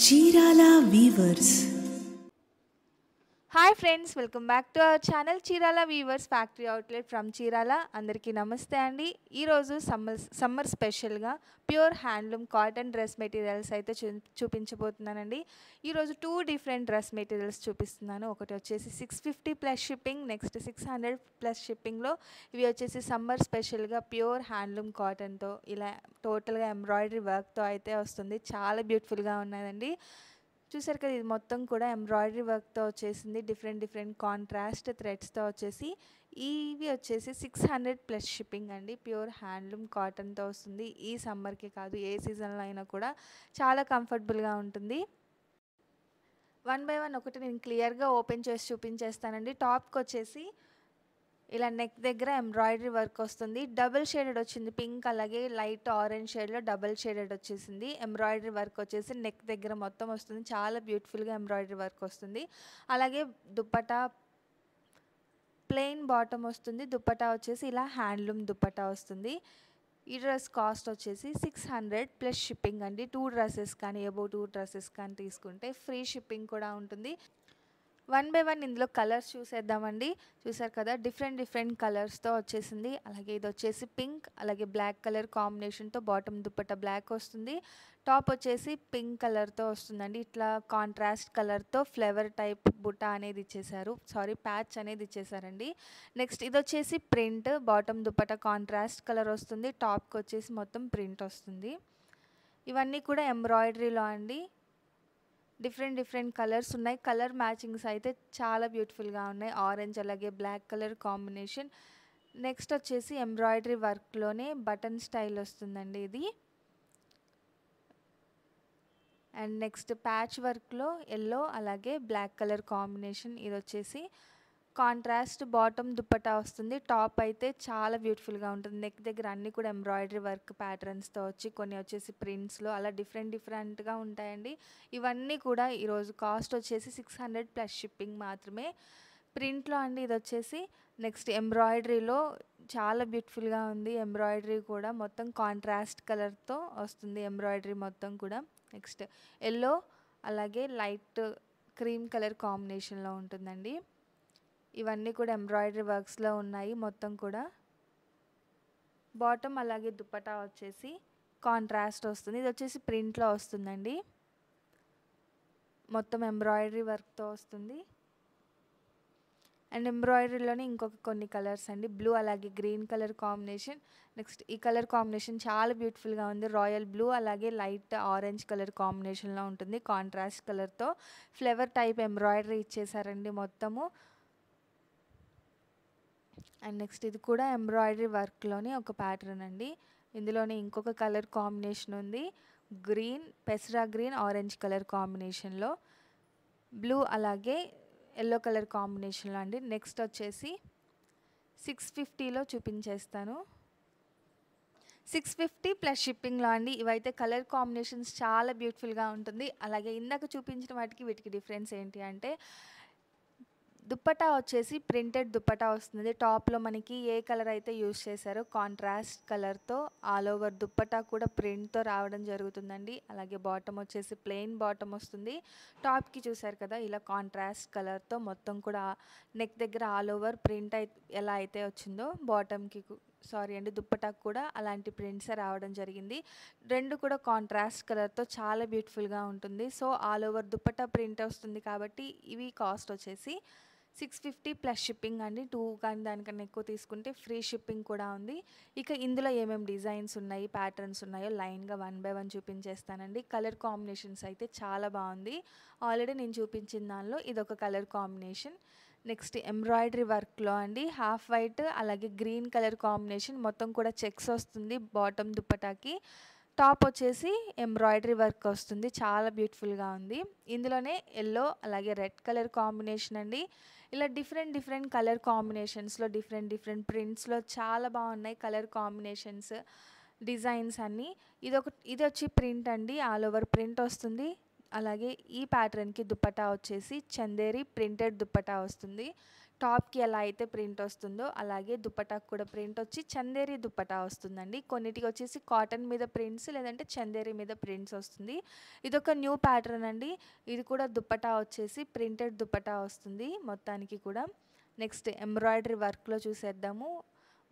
Chirala weavers. Hi friends, welcome back to our channel Chirala weavers factory outlet from Chirala. అందరికీ నమస్తే అండి. ఈరోజు సమ్మర్ స్పెషల్గా pure handloom cotton dress materials అయితే చూపించబోతున్నానండి. ఈరోజు 2 డిఫరెంట్ డ్రెస్ మెటీరియల్స్ చూపిస్తున్నాను. ఒకటి వచ్చేసి 650 ప్లస్ షిప్పింగ్, నెక్స్ట్ 600 ప్లస్ షిప్పింగ్లో. ఇవి వచ్చేసి సమ్మర్ స్పెషల్గా ప్యూర్ హ్యాండ్లూమ్ కాటన్తో ఇలా టోటల్గా ఎంబ్రాయిడరీ వర్క్తో అయితే వస్తుంది. చాలా బ్యూటిఫుల్గా ఉన్నదండి. చూసారు కదా, ఇది మొత్తం కూడా ఎంబ్రాయిడరీ వర్క్తో వచ్చేసింది. డిఫరెంట్ కాంట్రాస్ట్ థ్రెడ్స్తో వచ్చేసి ఇవి వచ్చేసి 600 ప్లస్ షిప్పింగ్ అండి. ప్యూర్ హ్యాండ్లూమ్ కాటన్తో వస్తుంది. ఈ సమ్మర్కి కాదు, ఏ సీజన్లో అయినా కూడా చాలా కంఫర్టబుల్గా ఉంటుంది. వన్ బై వన్ ఒకటి నేను క్లియర్గా ఓపెన్ చేసి చూపించేస్తానండి. టాప్కి వచ్చేసి ఇలా నెక్ దగ్గర ఎంబ్రాయిడరీ వర్క్ వస్తుంది. డబుల్ షేడెడ్ వచ్చింది, పింక్ అలాగే లైట్ ఆరెంజ్ షేడ్లో డబుల్ షేడెడ్ వచ్చేసింది. ఎంబ్రాయిడరీ వర్క్ వచ్చేసి నెక్ దగ్గర మొత్తం వస్తుంది. చాలా బ్యూటిఫుల్గా ఎంబ్రాయిడరీ వర్క్ వస్తుంది. అలాగే దుప్పటా ప్లెయిన్ బాటమ్ వస్తుంది. దుప్పటా వచ్చేసి ఇలా హ్యాండ్లూమ్ దుప్పటా వస్తుంది. ఈ డ్రెస్ కాస్ట్ వచ్చేసి 600 ప్లస్ షిప్పింగ్ అండి. 2 డ్రెస్సెస్ కానీ అబౌవ్ 2 డ్రెస్సెస్ కానీ తీసుకుంటే ఫ్రీ షిప్పింగ్ కూడా ఉంటుంది. వన్ బై వన్ ఇందులో కలర్స్ చూసేద్దామండి. చూసారు కదా, డిఫరెంట్ కలర్స్తో వచ్చేసింది. అలాగే ఇది వచ్చేసి పింక్ అలాగే బ్లాక్ కలర్ కాంబినేషన్తో బాటమ్ దుప్పట్టా బ్లాక్ వస్తుంది. టాప్ వచ్చేసి పింక్ కలర్తో వస్తుందండి. ఇట్లా కాంట్రాస్ట్ కలర్తో ఫ్లవర్ టైప్ బుట్ట అనేది ఇచ్చేసారు, ప్యాచ్ అనేది ఇచ్చేసారండి. నెక్స్ట్ ఇది వచ్చేసి print, bottom dupatta contrast colour వస్తుంది. టాప్కి వచ్చేసి మొత్తం ప్రింట్ వస్తుంది. ఇవన్నీ కూడా ఎంబ్రాయిడరీలో అండి. డిఫరెంట్ కలర్స్ ఉన్నాయి. కలర్ మ్యాచింగ్స్ అయితే చాలా బ్యూటిఫుల్గా ఉన్నాయి. ఆరెంజ్ అలాగే బ్లాక్ కలర్ కాంబినేషన్. నెక్స్ట్ వచ్చేసి ఎంబ్రాయిడరీ వర్క్లోనే బటన్ స్టైల్ వస్తుందండి ఇది. అండ్ నెక్స్ట్ ప్యాచ్ వర్క్లో ఎల్లో అలాగే బ్లాక్ కలర్ కాంబినేషన్. ఇది వచ్చేసి కాంట్రాస్ట్ బాటమ్ దుప్పటా వస్తుంది. టాప్ అయితే చాలా బ్యూటిఫుల్గా ఉంటుంది. నెక్ దగ్గర అన్నీ కూడా ఎంబ్రాయిడరీ వర్క్ ప్యాటర్న్స్తో వచ్చి, కొన్ని వచ్చేసి ప్రింట్స్లో అలా డిఫరెంట్గా ఉంటాయండి. ఇవన్నీ కూడా ఈరోజు కాస్ట్ వచ్చేసి 600 ప్లస్ షిప్పింగ్ మాత్రమే. ప్రింట్లో అండి ఇది వచ్చేసి. నెక్స్ట్ ఎంబ్రాయిడరీలో చాలా బ్యూటిఫుల్గా ఉంది. ఎంబ్రాయిడరీ కూడా మొత్తం కాంట్రాస్ట్ కలర్తో వస్తుంది. ఎంబ్రాయిడరీ మొత్తం కూడా నెక్స్ట్ ఎల్లో అలాగే లైట్ క్రీమ్ కలర్ కాంబినేషన్లో ఉంటుందండి. ఇవన్నీ కూడా ఎంబ్రాయిడరీ వర్క్స్లో ఉన్నాయి మొత్తం కూడా. బాటమ్ అలాగే దుప్పటా వచ్చేసి కాంట్రాస్ట్ వస్తుంది. ఇది వచ్చేసి ప్రింట్లో వస్తుందండి. మొత్తం ఎంబ్రాయిడరీ వర్క్తో వస్తుంది. అండ్ ఎంబ్రాయిడరీలోనే ఇంకొక కొన్ని కలర్స్ అండి. బ్లూ అలాగే గ్రీన్ కలర్ కాంబినేషన్. నెక్స్ట్ ఈ కలర్ కాంబినేషన్ చాలా బ్యూటిఫుల్గా ఉంది. రాయల్ బ్లూ అలాగే లైట్ ఆరెంజ్ కలర్ కాంబినేషన్లో ఉంటుంది. కాంట్రాస్ట్ కలర్తో ఫ్లవర్ టైప్ ఎంబ్రాయిడరీ ఇచ్చేసారండి మొత్తము. అండ్ నెక్స్ట్ ఇది కూడా ఎంబ్రాయిడరీ వర్క్లోని ఒక ప్యాటర్న్ అండి. ఇందులోనే ఇంకొక కలర్ కాంబినేషన్ ఉంది. గ్రీన్, పెసరా గ్రీన్, ఆరెంజ్ కలర్ కాంబినేషన్లో. బ్లూ అలాగే ఎల్లో కలర్ కాంబినేషన్లో అండి. నెక్స్ట్ వచ్చేసి 650లో చూపించేస్తాను. 650 ప్లస్ షిప్పింగ్లో అండి. ఇవైతే కలర్ కాంబినేషన్స్ చాలా బ్యూటిఫుల్గా ఉంటుంది. అలాగే ఇందాక చూపించిన వాటికి వీటికి డిఫరెన్స్ ఏంటి అంటే, దుప్పటా వచ్చేసి ప్రింటెడ్ దుప్పటా వస్తుంది. టాప్లో మనకి ఏ కలర్ అయితే యూజ్ చేశారో కాంట్రాస్ట్ కలర్తో ఆల్ ఓవర్ దుప్పటా కూడా ప్రింట్తో రావడం జరుగుతుందండి. అలాగే బాటమ్ వచ్చేసి ప్లెయిన్ బాటమ్ వస్తుంది. టాప్కి చూసారు కదా, ఇలా కాంట్రాస్ట్ కలర్తో మొత్తం కూడా నెక్ దగ్గర ఆల్ ఓవర్ ప్రింట్ ఎలా అయితే వచ్చిందో బాటమ్కి దుప్పటాకు కూడా అలాంటి ప్రింట్సే రావడం జరిగింది. రెండు కూడా కాంట్రాస్ట్ కలర్తో చాలా బ్యూటిఫుల్గా ఉంటుంది. So all over dupatta print వస్తుంది కాబట్టి ఇవి కాస్ట్ వచ్చేసి 650 ప్లస్ షిప్పింగ్ అండి. 2 కానీ దానికన్నా ఎక్కువ తీసుకుంటే ఫ్రీ షిప్పింగ్ కూడా ఉంది. ఇక ఇందులో ఏమేమి డిజైన్స్ ఉన్నాయి, ప్యాటర్న్స్ ఉన్నాయో లైన్గా వన్ బై వన్ చూపించేస్తానండి. కలర్ కాంబినేషన్స్ అయితే చాలా బాగుంది. ఆల్రెడీ నేను చూపించిన దానిలో ఇదొక కలర్ కాంబినేషన్. నెక్స్ట్ ఎంబ్రాయిడరీ వర్క్లో అండి, హాఫ్ వైట్ అలాగే గ్రీన్ కలర్ కాంబినేషన్. మొత్తం కూడా చెక్స్ వస్తుంది బాటమ్ దుప్పటాకి. టాప్ వచ్చేసి ఎంబ్రాయిడరీ వర్క్ వస్తుంది. చాలా బ్యూటిఫుల్గా ఉంది. ఇందులోనే ఎల్లో అలాగే రెడ్ కలర్ కాంబినేషన్ అండి. ఇలా డిఫరెంట్ కలర్ కాంబినేషన్స్లో డిఫరెంట్ ప్రింట్స్లో చాలా బాగున్నాయి కలర్ కాంబినేషన్స్, డిజైన్స్ అన్నీ. ఇది వచ్చి ప్రింట్ అండి, ఆల్ ఓవర్ ప్రింట్ వస్తుంది. అలాగే ఈ ప్యాటర్న్కి దుప్పటా వచ్చేసి చందేరి ప్రింటెడ్ దుప్పటా వస్తుంది. టాప్‌కి ఎలా అయితే ప్రింట్ వస్తుందో అలాగే దుపట్టాకు కూడా ప్రింట్ వచ్చి చందేరి దుపట్టా వస్తుందండి. కొన్నిటికి వచ్చేసి కాటన్ మీద ప్రింట్స్ లేదంటే చందేరి మీద ప్రింట్స్ వస్తుంది. ఇదొక న్యూ ప్యాటర్న్ అండి. ఇది కూడా దుపట్టా వచ్చేసి ప్రింటెడ్ దుపట్టా వస్తుంది మొత్తానికి కూడా. నెక్స్ట్ ఎంబ్రాయిడరీ వర్క్‌లో చూసేద్దాము.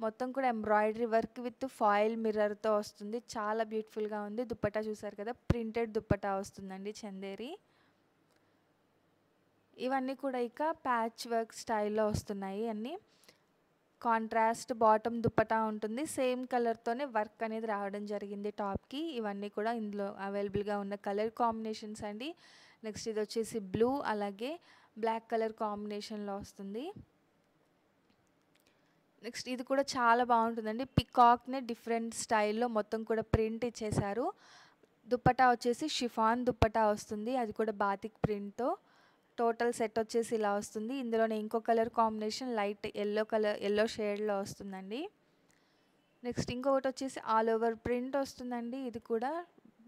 మొత్తం కూడా ఎంబ్రాయిడరీ వర్క్ విత్ ఫాయిల్ మిర్రర్‌తో వస్తుంది. చాలా బ్యూటిఫుల్‌గా ఉంది. దుపట్టా చూసారు కదా! ప్రింటెడ్ దుపట్టా వస్తుందండి చందేరి. ఇవన్నీ కూడా ఇక ప్యాచ్ వర్క్ స్టైల్‌లో వస్తున్నాయి అన్నీ. కాంట్రాస్ట్ బాటమ్ దుపట్టా ఉంటుంది. సేమ్ కలర్‌తోనే వర్క్ అనేది రావడం జరిగింది టాప్‌కి. ఇవన్నీ కూడా ఇందులో అవైలబుల్‌గా ఉన్న కలర్ కాంబినేషన్స్ అండి. నెక్స్ట్ ఇదొచ్చేసి బ్లూ అలాగే బ్లాక్ కలర్ కాంబినేషన్‌లో వస్తుంది. నెక్స్ట్ ఇది కూడా చాలా బాగుంటుందండి. పికాక్‌నే డిఫరెంట్ స్టైల్‌లో మొత్తం కూడా ప్రింట్ ఇచ్చేశారు. దుపట్టా వచ్చేసి షిఫాన్ దుపట్టా వస్తుంది. అది కూడా బాతిక్ ప్రింట్‌తో. టోటల్ సెట్ వచ్చేసి ఇలా వస్తుంది. ఇందులోనే ఇంకో కలర్ కాంబినేషన్ లైట్ యెల్లో షేడ్‌లో వస్తుందండి. నెక్స్ట్ ఇంకొకటి వచ్చేసి ఆల్ ఓవర్ ప్రింట్ వస్తుందండి. ఇది కూడా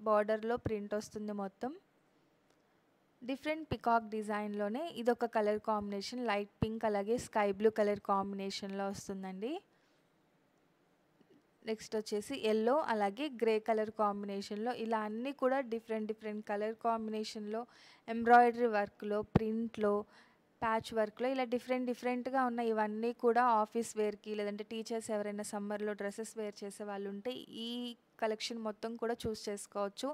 బార్డర్‌లో ప్రింట్ వస్తుంది మొత్తం. డిఫరెంట్ పికాక్ డిజైన్‌లోనే ఇదొక కలర్ కాంబినేషన్ లైట్ పింక్ అలాగే స్కై బ్లూ కలర్ కాంబినేషన్‌లో వస్తుందండి. నెక్స్ట్ వచ్చేసి యెల్లో అలాగే గ్రే కలర్ కాంబినేషన్‌లో ఇలా అన్నీ కూడా డిఫరెంట్ కలర్ కాంబినేషన్‌లో ఎంబ్రాయిడరీ వర్క్‌లో, ప్రింట్‌లో, ప్యాచ్ వర్క్‌లో ఇలా డిఫరెంట్‌గా ఉన్న ఇవన్నీ కూడా ఆఫీస్ వేర్‌కి లేదంటే టీచర్స్ ఎవరైనా సమ్మర్‌లో డ్రెసెస్ వేర్ చేసేవాళ్ళు ఉంటే ఈ కలెక్షన్ మొత్తం కూడా చూస్ చేసుకోవచ్చు.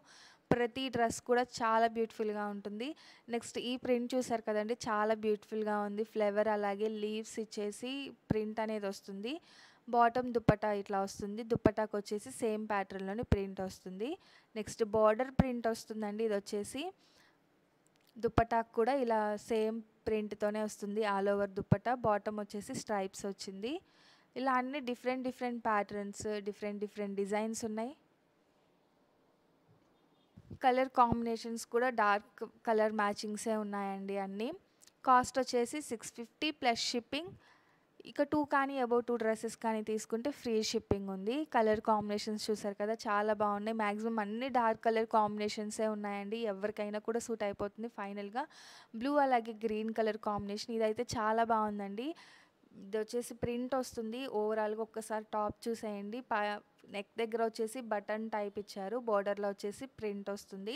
ప్రతి డ్రెస్ కూడా చాలా బ్యూటిఫుల్‌గా ఉంటుంది. నెక్స్ట్ ఈ ప్రింట్ చూసారు కదండీ! చాలా బ్యూటిఫుల్‌గా ఉంది. ఫ్లవర్ అలాగే లీవ్స్ ఇచ్చేసి ప్రింట్ అనేది వస్తుంది. బాటమ్ దుపట్టా ఇట్లా వస్తుంది. దుపట్టాకి వచ్చేసి సేమ్ ప్యాటర్న్‌లోనే ప్రింట్ వస్తుంది. నెక్స్ట్ బార్డర్ ప్రింట్ వస్తుందండి. ఇదొచ్చేసి దుపట్టాకు కూడా ఇలా సేమ్ ప్రింట్‌తోనే వస్తుంది. All over dupatta. బాటమ్ వచ్చేసి స్ట్రైప్స్ వచ్చింది. ఇలా అన్ని డిఫరెంట్ ప్యాటర్న్స్, డిఫరెంట్ డిజైన్స్ ఉన్నాయి. కలర్ కాంబినేషన్స్ కూడా డార్క్ కలర్ మ్యాచింగ్సే ఉన్నాయండి అన్నీ. కాస్ట్ వచ్చేసి 650 ప్లస్ షిప్పింగ్. ఇక 2 కానీ అబోవ్ 2 డ్రెసెస్ కానీ తీసుకుంటే ఫ్రీ షిప్పింగ్ ఉంది. కలర్ కాంబినేషన్స్ చూసారు కదా! చాలా బాగున్నాయి. మాక్సిమం అన్ని డార్క్ కలర్ కాంబినేషన్సే ఉన్నాయండి. ఎవరికైనా కూడా సూట్ అయిపోతుంది ఫైనల్‌గా. బ్లూ అలాగే గ్రీన్ కలర్ కాంబినేషన్ ఇదైతే చాలా బాగుందండి. ఇదొచ్చేసి ప్రింట్ వస్తుంది. ఓవరాల్‌గా ఒక్కసారి టాప్ చూసేయండి. నెక్ దగ్గర వచ్చేసి బటన్ టైప్ ఇచ్చారు. బోర్డర్‌లో వచ్చేసి ప్రింట్ వస్తుంది.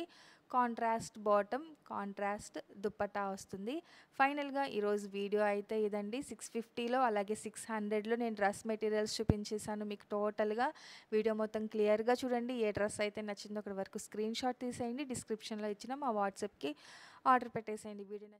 కాంట్రాస్ట్ బాటమ్, కాంట్రాస్ట్ దుపట్టా వస్తుంది. ఫైనల్‌గా ఈరోజు వీడియో అయితే ఇదండి. 650లో అలాగే 600లో నేను డ్రెస్ మెటీరియల్స్ చూపించేసాను మీకు టోటల్‌గా. వీడియో మొత్తం క్లియర్‌గా చూడండి. ఏ డ్రెస్ అయితే నచ్చిందో అక్కడి వరకు స్క్రీన్‌షాట్ తీసేయండి. డిస్క్రిప్షన్‌లో ఇచ్చిన మా వాట్సాప్‌కి ఆర్డర్ పెట్టేసేయండి. వీడియో